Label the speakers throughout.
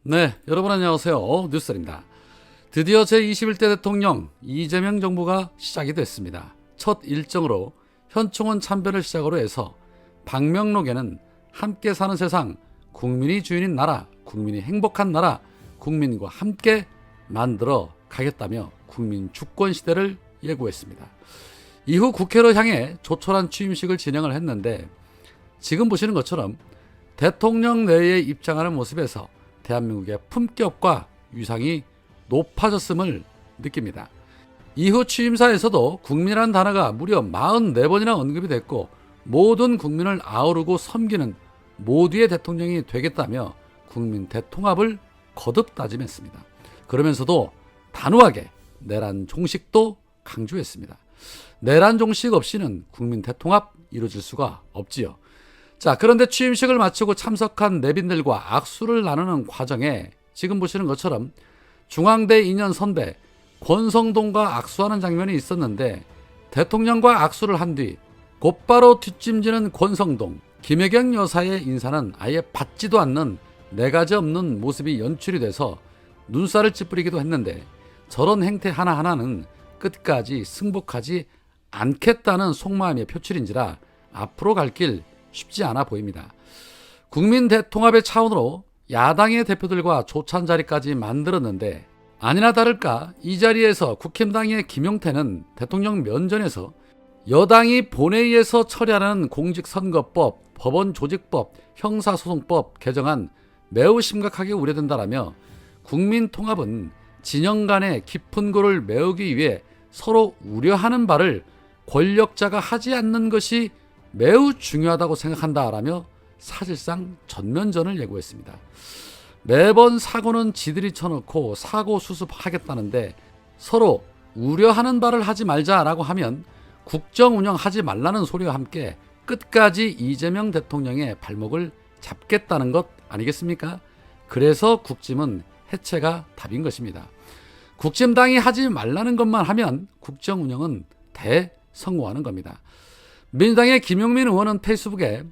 Speaker 1: 네, 여러분 안녕하세요. 뉴스입니다. 드디어 제21대 대통령 이재명 정부가 시작이 됐습니다. 첫 일정으로 현충원 참배를 시작으로 해서 방명록에는 함께 사는 세상, 국민이 주인인 나라, 국민이 행복한 나라, 국민과 함께 만들어 가겠다며 국민 주권 시대를 예고했습니다. 이후 국회로 향해 조촐한 취임식을 진행을 했는데 지금 보시는 것처럼 대통령 내에 입장하는 모습에서 대한민국의 품격과 위상이 높아졌음을 느낍니다. 이후 취임사에서도 국민이라는 단어가 무려 44번이나 언급이 됐고 모든 국민을 아우르고 섬기는 모두의 대통령이 되겠다며 국민 대통합을 거듭 다짐했습니다. 그러면서도 단호하게 내란 종식도 강조했습니다. 내란 종식 없이는 국민 대통합 이루어질 수가 없지요. 자, 그런데 취임식을 마치고 참석한 내빈들과 악수를 나누는 과정에 지금 보시는 것처럼 중앙대 2년 선배 권성동과 악수하는 장면이 있었는데 대통령과 악수를 한 뒤 곧바로 뒷짐지는 권성동, 김혜경 여사의 인사는 아예 받지도 않는 내가지 없는 모습이 연출이 돼서 눈살을 찌푸리기도 했는데 저런 행태 하나하나는 끝까지 승복하지 않겠다는 속마음의 표출인지라 앞으로 갈 길 쉽지 않아 보입니다. 국민 대통합의 차원으로 야당의 대표들과 조찬 자리까지 만들었는데 아니나 다를까 이 자리에서 국힘당의 김용태는 대통령 면전에서 여당이 본회의에서 처리하는 공직선거법, 법원조직법, 형사소송법 개정안 매우 심각하게 우려된다라며 국민 통합은 진영 간의 깊은 골을 메우기 위해 서로 우려하는 바를 권력자가 하지 않는 것이 매우 중요하다고 생각한다라며 사실상 전면전을 예고했습니다. 매번 사고는 지들이 쳐놓고 사고 수습하겠다는데 서로 우려하는 바를 하지 말자라고 하면 국정 운영하지 말라는 소리와 함께 끝까지 이재명 대통령의 발목을 잡겠다는 것 아니겠습니까? 그래서 국짐은 해체가 답인 것입니다. 국짐당이 하지 말라는 것만 하면 국정 운영은 대성공하는 겁니다. 민주당의 김용민 의원은 페이스북에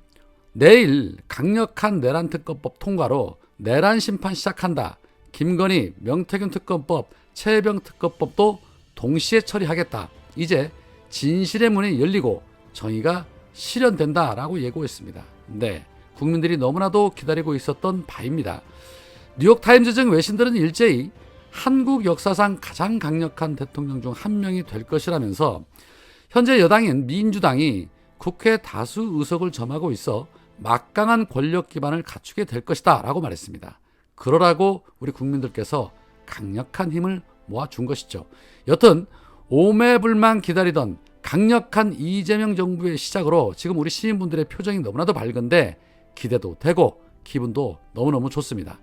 Speaker 1: 내일 강력한 내란특검법 통과로 내란 심판 시작한다. 김건희, 명태균 특검법, 최혜병 특검법도 동시에 처리하겠다. 이제 진실의 문이 열리고 정의가 실현된다라고 예고했습니다. 네, 국민들이 너무나도 기다리고 있었던 바입니다. 뉴욕타임즈 등 외신들은 일제히 한국 역사상 가장 강력한 대통령 중 한 명이 될 것이라면서 현재 여당인 민주당이 국회 다수 의석을 점하고 있어 막강한 권력 기반을 갖추게 될 것이다 라고 말했습니다. 그러라고 우리 국민들께서 강력한 힘을 모아준 것이죠. 여튼 오매불만 기다리던 강력한 이재명 정부의 시작으로 지금 우리 시민분들의 표정이 너무나도 밝은데 기대도 되고 기분도 너무너무 좋습니다.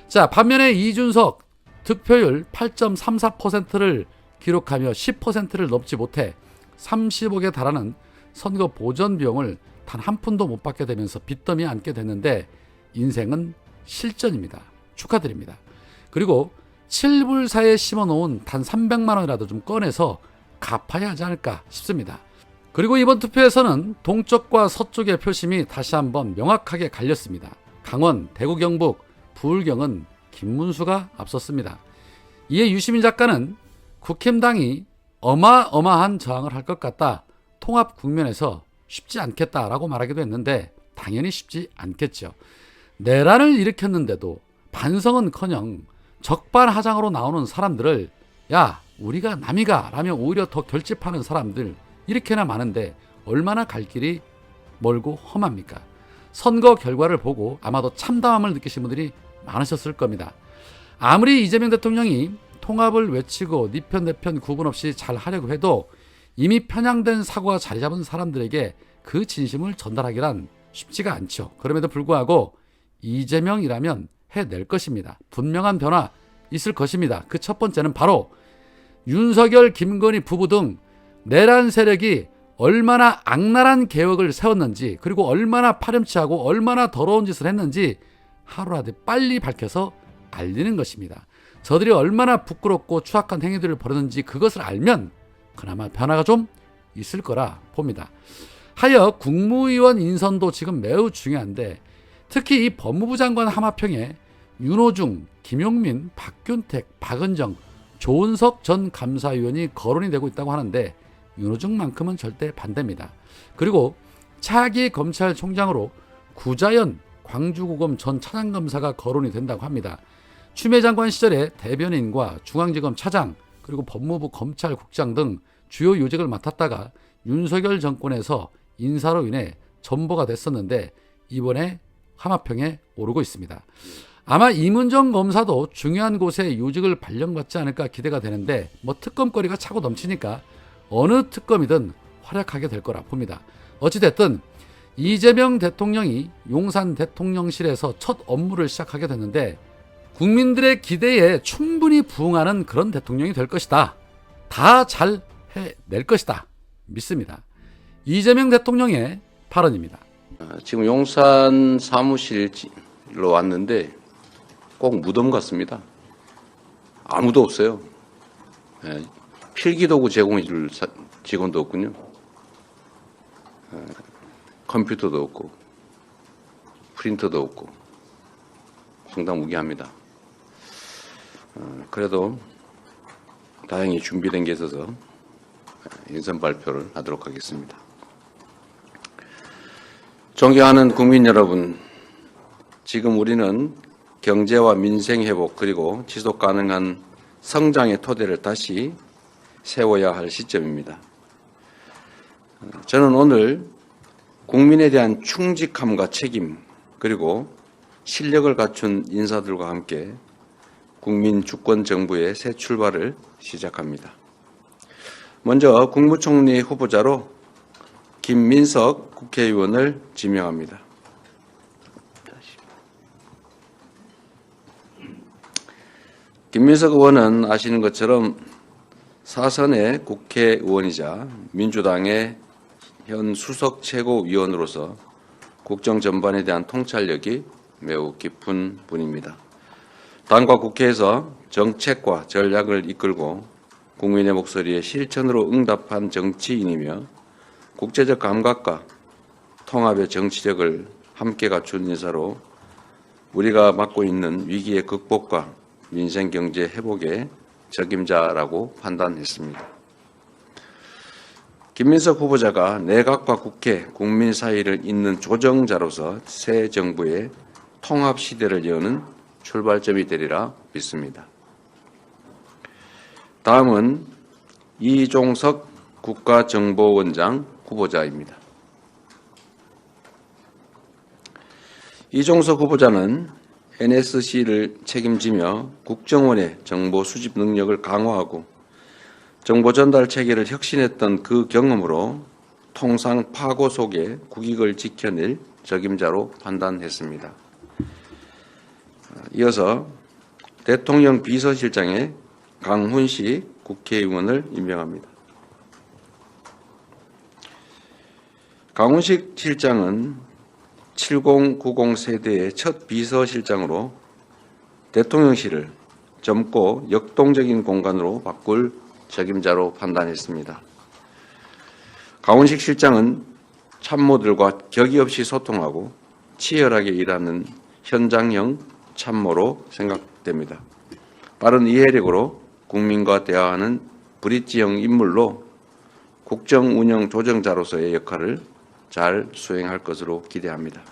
Speaker 1: 자, 반면에 이준석 득표율 8.34%를 기록하며 10%를 넘지 못해 30억에 달하는 선거 보전 비용을 단 한 푼도 못 받게 되면서 빚더미에 앉게 됐는데 인생은 실전입니다. 축하드립니다. 그리고 7불사에 심어놓은 단 300만 원이라도 좀 꺼내서 갚아야 하지 않을까 싶습니다. 그리고 이번 투표에서는 동쪽과 서쪽의 표심이 다시 한번 명확하게 갈렸습니다. 강원, 대구, 경북, 부울경은 김문수가 앞섰습니다. 이에 유시민 작가는 국힘당이 어마어마한 저항을 할 것 같다. 통합 국면에서 쉽지 않겠다라고 말하기도 했는데 당연히 쉽지 않겠죠. 내란을 일으켰는데도 반성은커녕 적반하장으로 나오는 사람들을 야 우리가 남이가 라며 오히려 더 결집하는 사람들 이렇게나 많은데 얼마나 갈 길이 멀고 험합니까? 선거 결과를 보고 아마도 참담함을 느끼신 분들이 많으셨을 겁니다. 아무리 이재명 대통령이 통합을 외치고 네 편 내 편 구분 없이 잘 하려고 해도 이미 편향된 사고가 자리 잡은 사람들에게 그 진심을 전달하기란 쉽지가 않죠. 그럼에도 불구하고 이재명이라면 해낼 것입니다. 분명한 변화 있을 것입니다. 그 첫 번째는 바로 윤석열, 김건희 부부 등 내란 세력이 얼마나 악랄한 계획을 세웠는지 그리고 얼마나 파렴치하고 얼마나 더러운 짓을 했는지 하루라도 빨리 밝혀서 알리는 것입니다. 저들이 얼마나 부끄럽고 추악한 행위들을 벌였는지 그것을 알면 그나마 변화가 좀 있을 거라 봅니다. 하여 국무위원 인선도 지금 매우 중요한데 특히 이 법무부 장관 하마평에 윤호중, 김용민, 박균택, 박은정, 조은석 전 감사위원이 거론이 되고 있다고 하는데 윤호중만큼은 절대 반대입니다. 그리고 차기 검찰총장으로 구자연 광주고검 전 차장검사가 거론이 된다고 합니다. 추미애 장관 시절에 대변인과 중앙지검 차장 그리고 법무부 검찰국장 등 주요 요직을 맡았다가 윤석열 정권에서 인사로 인해 전보가 됐었는데 이번에 하마평에 오르고 있습니다. 아마 이문정 검사도 중요한 곳에 요직을 발령받지 않을까 기대가 되는데 뭐 특검거리가 차고 넘치니까 어느 특검이든 활약하게 될 거라 봅니다. 어찌됐든 이재명 대통령이 용산 대통령실에서 첫 업무를 시작하게 됐는데 국민들의 기대에 충분히 부응하는 그런 대통령이 될 것이다. 다 잘 해낼 것이다. 믿습니다. 이재명 대통령의 발언입니다.
Speaker 2: 지금 용산 사무실로 왔는데 꼭 무덤 같습니다. 아무도 없어요. 필기도구 제공해줄 직원도 없군요. 컴퓨터도 없고 프린터도 없고 황당무계합니다. 그래도 다행히 준비된 게 있어서 인선 발표를 하도록 하겠습니다. 존경하는 국민 여러분, 지금 우리는 경제와 민생 회복 그리고 지속 가능한 성장의 토대를 다시 세워야 할 시점입니다. 저는 오늘 국민에 대한 충직함과 책임 그리고 실력을 갖춘 인사들과 함께 국민 주권 정부의 새 출발을 시작합니다. 먼저 국무총리 후보자로 김민석 국회의원을 지명합니다. 김민석 의원은 아시는 것처럼 사선의 국회의원이자 민주당의 현 수석 최고위원으로서 국정 전반에 대한 통찰력이 매우 깊은 분입니다. 당과 국회에서 정책과 전략을 이끌고 국민의 목소리에 실천으로 응답한 정치인이며 국제적 감각과 통합의 정치력을 함께 갖춘 인사로 우리가 맡고 있는 위기의 극복과 민생 경제 회복의 적임자라고 판단했습니다. 김민석 후보자가 내각과 국회, 국민 사이를 잇는 조정자로서 새 정부의 통합 시대를 여는 출발점이 되리라 믿습니다. 다음은 이종석 국가정보원장 후보자입니다. 이종석 후보자는 NSC를 책임지며 국정원의 정보 수집 능력을 강화하고 정보 전달 체계를 혁신했던 그 경험으로 통상 파고 속에 국익을 지켜낼 적임자로 판단했습니다. 이어서 대통령 비서실장에 강훈식 국회의원을 임명합니다. 강훈식 실장은 7090 세대의 첫 비서실장으로 대통령실을 젊고 역동적인 공간으로 바꿀 적임자로 판단했습니다. 강훈식 실장은 참모들과 격의 없이 소통하고 치열하게 일하는 현장형 참모로 생각됩니다. 빠른 이해력으로 국민과 대화하는 브릿지형 인물로 국정 운영 조정자로서의 역할을 잘 수행할 것으로 기대합니다.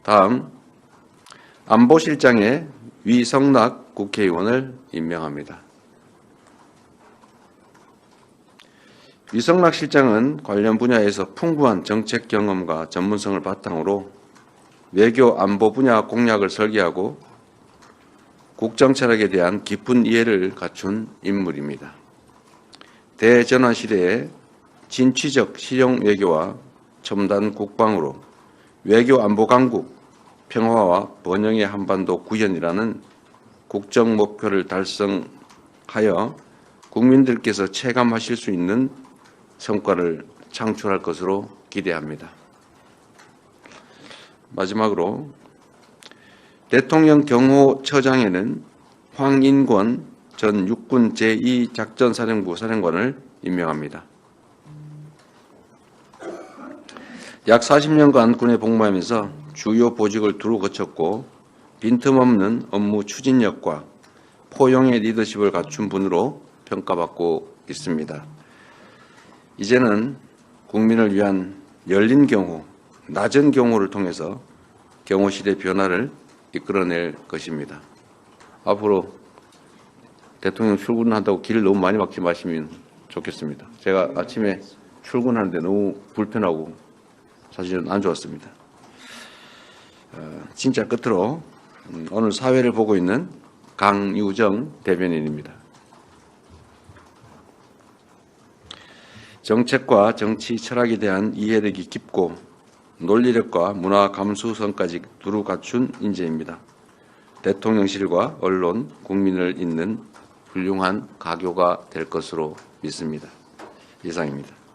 Speaker 2: 다음 안보실장에 위성락 국회의원을 임명합니다. 위성락 실장은 관련 분야에서 풍부한 정책 경험과 전문성을 바탕으로 외교 안보 분야 공약을 설계하고 국정철학에 대한 깊은 이해를 갖춘 인물입니다. 대전환 시대에 진취적 실용 외교와 첨단 국방으로 외교 안보 강국, 평화와 번영의 한반도 구현이라는 국정 목표를 달성하여 국민들께서 체감하실 수 있는 성과를 창출할 것으로 기대합니다. 마지막으로 대통령 경호처장에는 황인권 전 육군 제2작전사령부 사령관을 임명합니다. 약 40년간 군에 복무하면서 주요 보직을 두루 거쳤고 빈틈없는 업무 추진력과 포용의 리더십을 갖춘 분으로 평가받고 있습니다. 이제는 국민을 위한 열린 경호, 낮은 경호를 통해서 경호실의 변화를 이끌어낼 것입니다. 앞으로 대통령 출근한다고 길 너무 많이 막지 마시면 좋겠습니다. 제가 아침에 출근하는데 너무 불편하고 사실은 안 좋았습니다. 진짜 끝으로 오늘 사회를 보고 있는 강유정 대변인입니다. 정책과 정치 철학에 대한 이해력이 깊고 논리력과 문화 감수성까지 두루 갖춘 인재입니다. 대통령실과 언론, 국민을 잇는 훌륭한 가교가 될 것으로 믿습니다. 이상입니다.